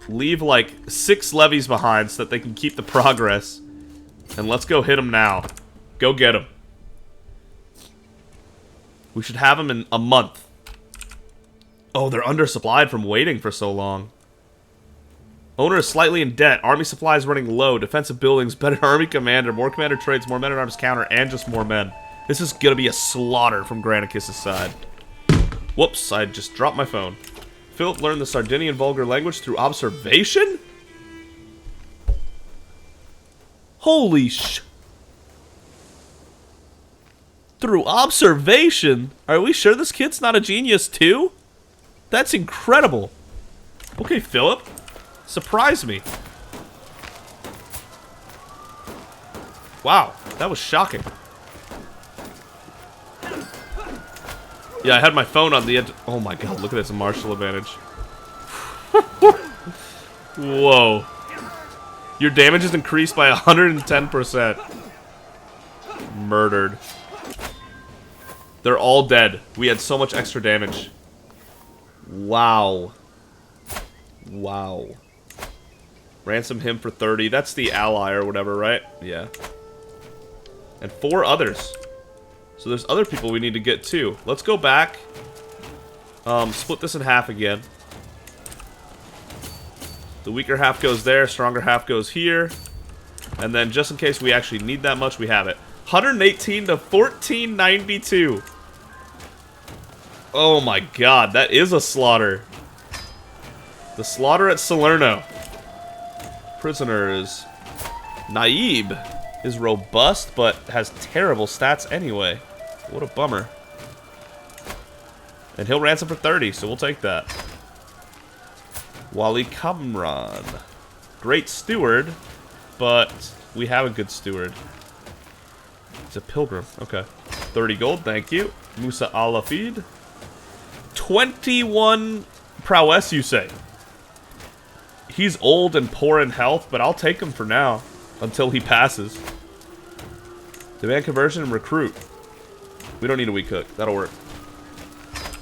leave like 6 levies behind so that they can keep the progress. And let's go hit them now. Go get them. We should have them in a month. Oh, they're undersupplied from waiting for so long. Owner is slightly in debt. Army supplies running low. Defensive buildings. Better army commander. More commander traits. More men-at-arms counter. And just more men. This is gonna be a slaughter from Granicus' side. Whoops, I just dropped my phone. Philip learned the Sardinian vulgar language through observation? Holy sh... Through observation? Are we sure this kid's not a genius too? That's incredible. Okay, Philip. Surprise me. Wow, that was shocking. Yeah, I had my phone on the edge. Oh my god, look at this martial advantage. Whoa. Your damage is increased by 110%. Murdered. They're all dead. We had so much extra damage. Wow. Wow. Ransom him for 30. That's the ally or whatever, right? Yeah. And 4 others. So there's other people we need to get too. Let's go back. Split this in half again. The weaker half goes there. Stronger half goes here. And then just in case we actually need that much, we have it. 118 to 1492. Oh my god, that is a slaughter. The slaughter at Salerno. Prisoners. Naib is robust, but has terrible stats anyway. What a bummer. And he'll ransom for 30, so we'll take that. Wali Kamran. Great steward, but we have a good steward. He's a pilgrim. Okay. 30 gold, thank you. Musa Alafid. 21 prowess, you say? He's old and poor in health, but I'll take him for now. Until he passes. Demand conversion and recruit. We don't need a weak cook. That'll work.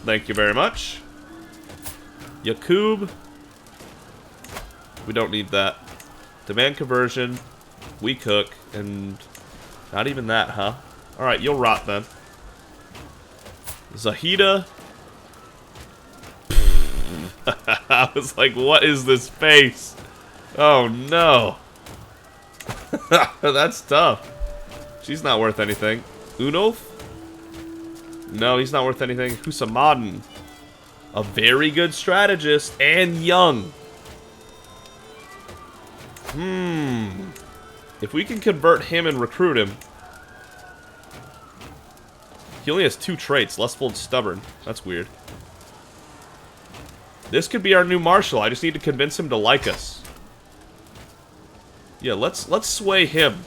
Thank you very much. Yakub. We don't need that. Demand conversion. Weak cook. And not even that, huh? Alright, you'll rot then. Zahida. I was like, what is this face? Oh no. That's tough. She's not worth anything. Unolf? No, he's not worth anything. Husamaden. A very good strategist and young. If we can convert him and recruit him. He only has 2 traits. Lustful and stubborn. That's weird. This could be our new marshal. I just need to convince him to like us. Yeah, let's sway him.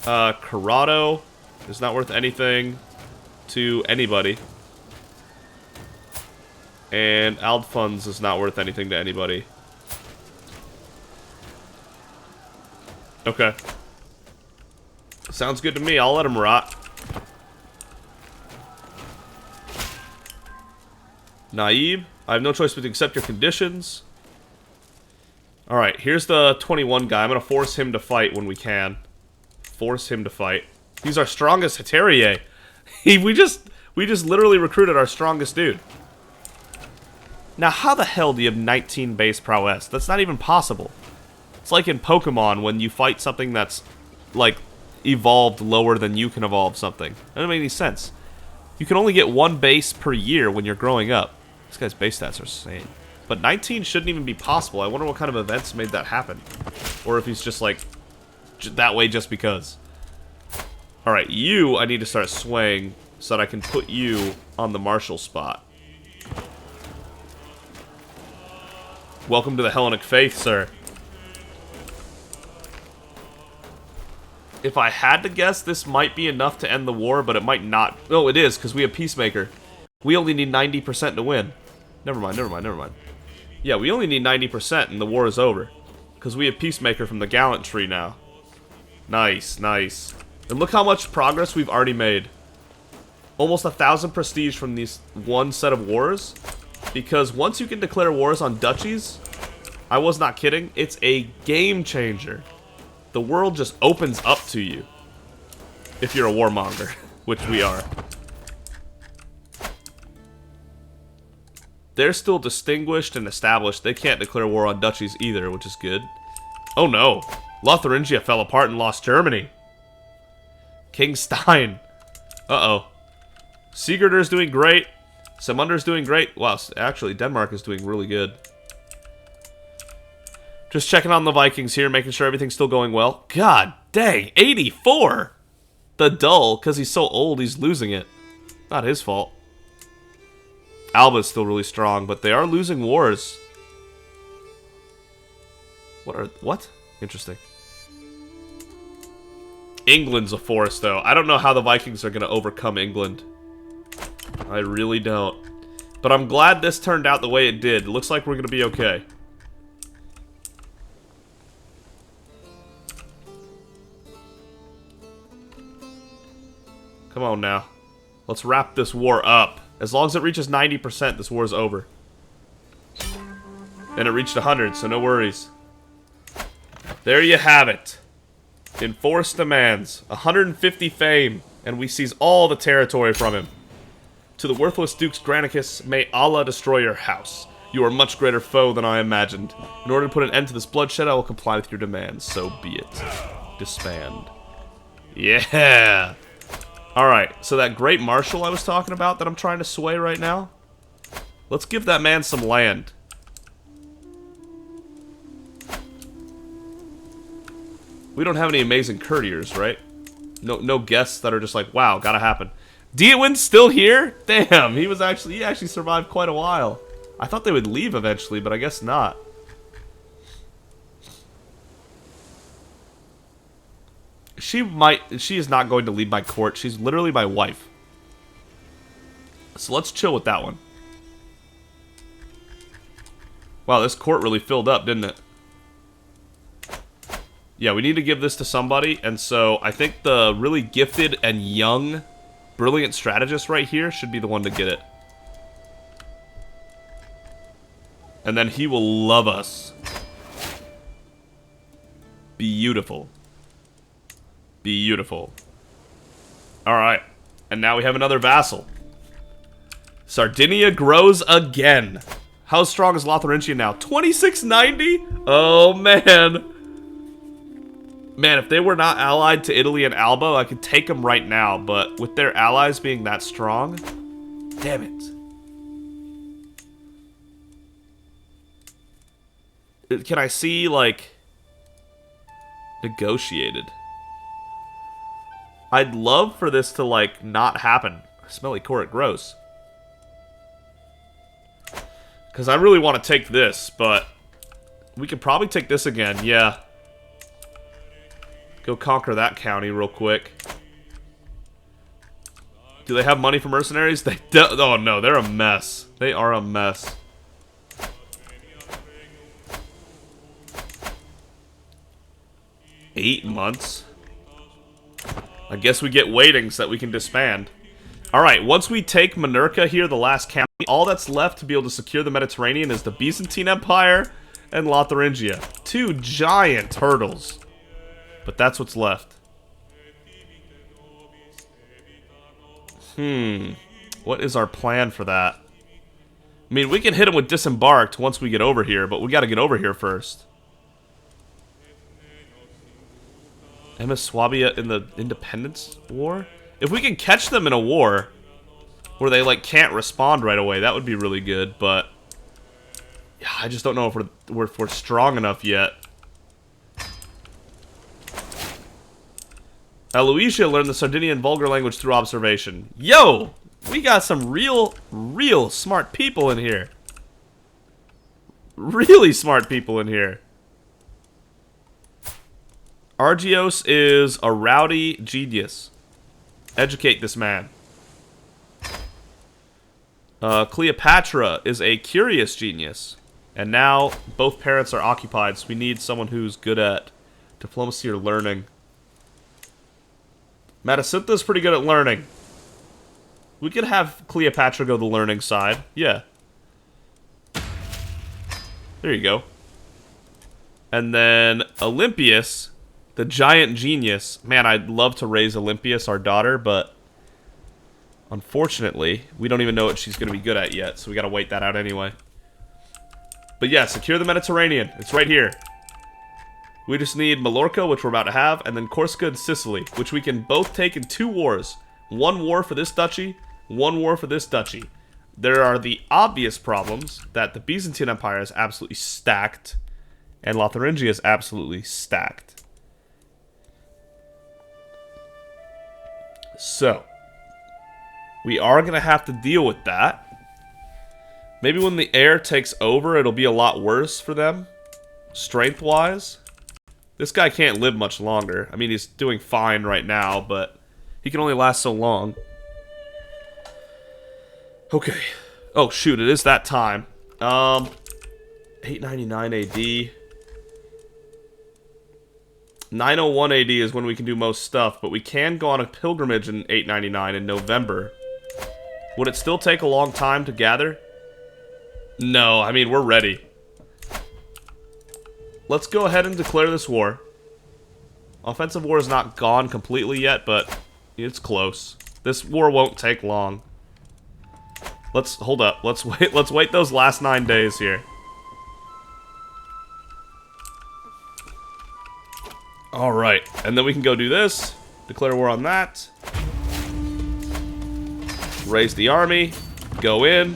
Corrado is not worth anything to anybody. And Aldfunds is not worth anything to anybody. Okay. Sounds good to me. I'll let him rot. Naib, I have no choice but to accept your conditions. Alright, here's the 21 guy. I'm going to force him to fight when we can. Force him to fight. He's our strongest Heterier. We just literally recruited our strongest dude. Now, how the hell do you have 19 base prowess? That's not even possible. It's like in Pokemon when you fight something that's, like, evolved lower than you can evolve something. That doesn't make any sense. You can only get 1 base per year when you're growing up. This guy's base stats are insane. But 19 shouldn't even be possible. I wonder what kind of events made that happen. Or if he's just, like, that way just because. Alright, you I need to start swaying so that I can put you on the marshal spot. Welcome to the Hellenic Faith, sir. If I had to guess, this might be enough to end the war, but it might not. No, it is, because we have Peacemaker. We only need 90% to win. Never mind, never mind, never mind. Yeah, we only need 90% and the war is over. Because we have Peacemaker from the Gallant tree now. Nice, nice. And look how much progress we've already made. Almost 1,000 prestige from these one set of wars. Because once you can declare wars on duchies, I was not kidding, it's a game changer. The world just opens up to you. If you're a warmonger, which we are. They're still distinguished and established. They can't declare war on duchies either, which is good. Oh no. Lotharingia fell apart and lost Germany. King Stein. Uh-oh. Sigurder's doing great. Samunder's doing great. Wow, actually, Denmark is doing really good. Just checking on the Vikings here, making sure everything's still going well. God dang, 84! The dull, because he's so old, he's losing it. Not his fault. Alba's still really strong, but they are losing wars. What? Interesting. England's a force, though. I don't know how the Vikings are going to overcome England. I really don't. But I'm glad this turned out the way it did. It looks like we're going to be okay. Come on now. Let's wrap this war up. As long as it reaches 90%, this war's over. And it reached 100, so no worries. There you have it. Enforced demands. 150 fame. And we seize all the territory from him. To the worthless Doux Granicus, may Allah destroy your house. You are a much greater foe than I imagined. In order to put an end to this bloodshed, I will comply with your demands. So be it. Disband. Yeah! Alright, so that great marshal I was talking about that I'm trying to sway right now, let's give that man some land. We don't have any amazing courtiers, right? No guests that are just like, wow, gotta happen. Dietwin's still here? Damn, he actually survived quite a while. I thought they would leave eventually, but I guess not. She is not going to lead my court. She's literally my wife. So let's chill with that one. Wow, this court really filled up, didn't it? Yeah, we need to give this to somebody, and so I think the really gifted and young, brilliant strategist right here should be the one to get it. And then he will love us. Beautiful. Beautiful. Alright. And now we have another vassal. Sardinia grows again. How strong is Lotharingia now? 2690? Oh, man. Man, if they were not allied to Italy and Alba, I could take them right now. But with their allies being that strong... Damn it. Can I see, like... negotiated? I'd love for this to, like, not happen. Smelly court, gross. Because I really want to take this, but... we could probably take this again, yeah. Go conquer that county real quick. Do they have money for mercenaries? They do. Oh no, they're a mess. They are a mess. $8 months? I guess we get waiting so that we can disband. Alright, once we take Minorca here, the last county, all that's left to be able to secure the Mediterranean is the Byzantine Empire and Lotharingia. Two giant hurdles. But that's what's left. What is our plan for that? I mean, we can hit him with disembarked once we get over here, but we gotta get over here first. Emma Swabia in the Independence War? If we can catch them in a war where they, like, can't respond right away, that would be really good, but... yeah, I just don't know if we're strong enough yet. Aloysia learned the Sardinian vulgar language through observation. Yo! We got some real smart people in here. Really smart people in here. Argeos is a rowdy genius. Educate this man. Cleopatra is a curious genius. And now both parents are occupied, so we need someone who's good at diplomacy or learning. Matacintha's pretty good at learning. We could have Cleopatra go the learning side. Yeah. There you go. And then Olympius, the giant genius. Man, I'd love to raise Olympius, our daughter, but unfortunately, we don't even know what she's going to be good at yet, so we got to wait that out anyway. But yeah, secure the Mediterranean. It's right here. We just need Mallorca, which we're about to have, and then Corsica and Sicily, which we can both take in 2 wars. 1 war for this duchy, 1 war for this duchy. There are the obvious problems that the Byzantine Empire is absolutely stacked, and Lotharingia is absolutely stacked. So, we are going to have to deal with that. Maybe when the heir takes over, it'll be a lot worse for them, strength-wise. This guy can't live much longer. I mean, he's doing fine right now, but he can only last so long. Okay. Oh, shoot, it is that time. 899 AD. 901 AD is when we can do most stuff, but we can go on a pilgrimage in 899 in November. Would it still take a long time to gather? No, I mean, we're ready. Let's go ahead and declare this war. Offensive war is not gone completely yet, but it's close. This war won't take long. Let's hold up. Let's wait those last 9 days here. All right, and then we can go do this. Declare war on that. Raise the army. Go in.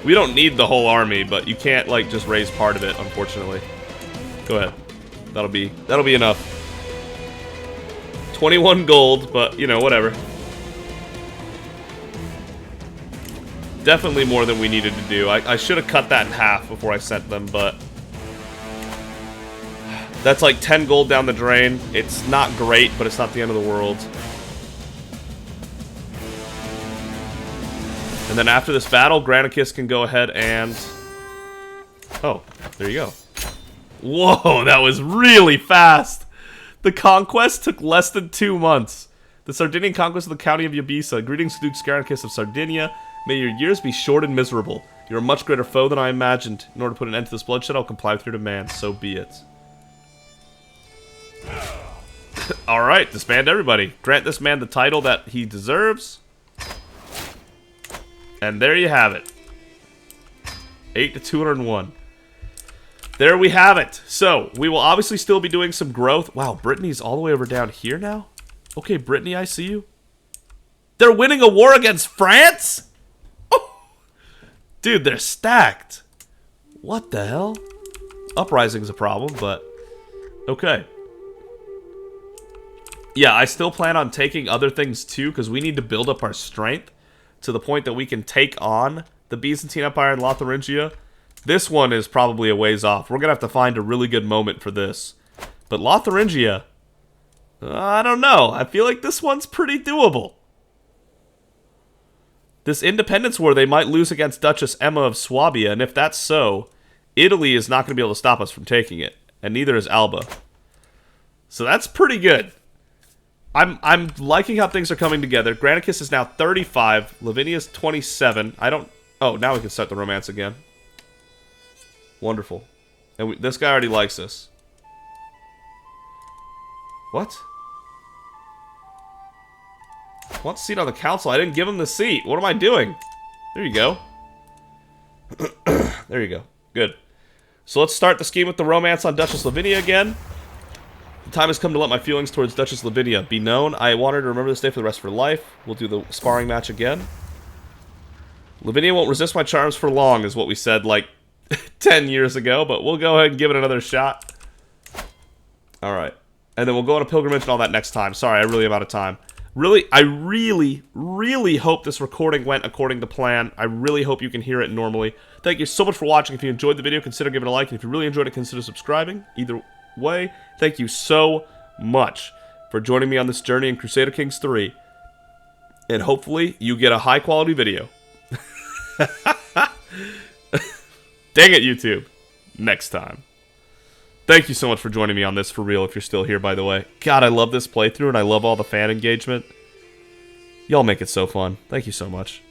We don't need the whole army, but you can't like just raise part of it, unfortunately. Go ahead. That'll be enough. 21 gold, but you know, whatever. Definitely more than we needed to do. I should have cut that in half before I sent them, but that's like 10 gold down the drain. It's not great, but it's not the end of the world. And then after this battle, Granicus can go ahead and... Oh, there you go. Whoa, that was really fast! The conquest took less than 2 months. The Sardinian conquest of the county of Ibiza. Greetings, Doux Granicus of Sardinia. May your years be short and miserable. You're a much greater foe than I imagined. In order to put an end to this bloodshed, I'll comply with your demands. So be it. Alright, disband everybody. Grant this man the title that he deserves. And there you have it. 8 to 201. There we have it. So, we will obviously still be doing some growth. Wow, Brittany's all the way over down here now? Okay, Brittany, I see you. They're winning a war against France? Oh. Dude, they're stacked. What the hell? Uprising's a problem, but... Okay. Yeah, I still plan on taking other things too, because we need to build up our strength to the point that we can take on the Byzantine Empire and Lotharingia. This one is probably a ways off. We're going to have to find a really good moment for this. But Lotharingia, I don't know. I feel like this one's pretty doable. This independence war, they might lose against Duchess Emma of Swabia, and if that's so, Italy is not going to be able to stop us from taking it, and neither is Alba. So that's pretty good. I'm liking how things are coming together. Granicus is now 35. Lavinia's 27. Oh, now we can start the romance again. Wonderful. And this guy already likes us. What? Wants a seat on the council. I didn't give him the seat. What am I doing? There you go. There you go. Good. So let's start the scheme with the romance on Duchess Lavinia again. The time has come to let my feelings towards Duchess Lavinia be known. I want her to remember this day for the rest of her life. We'll do the sparring match again. Lavinia won't resist my charms for long, is what we said like 10 years ago, but we'll go ahead and give it another shot. Alright. And then we'll go on a pilgrimage and all that next time. Sorry, I really am out of time. I really hope this recording went according to plan. I really hope you can hear it normally. Thank you so much for watching. If you enjoyed the video, consider giving it a like. And if you really enjoyed it, consider subscribing. Either way, thank you so much for joining me on this journey in Crusader Kings 3. And hopefully, you get a high-quality video. Dang it, YouTube. Next time. Thank you so much for joining me on this, for real, if you're still here, by the way. God, I love this playthrough, and I love all the fan engagement. Y'all make it so fun. Thank you so much.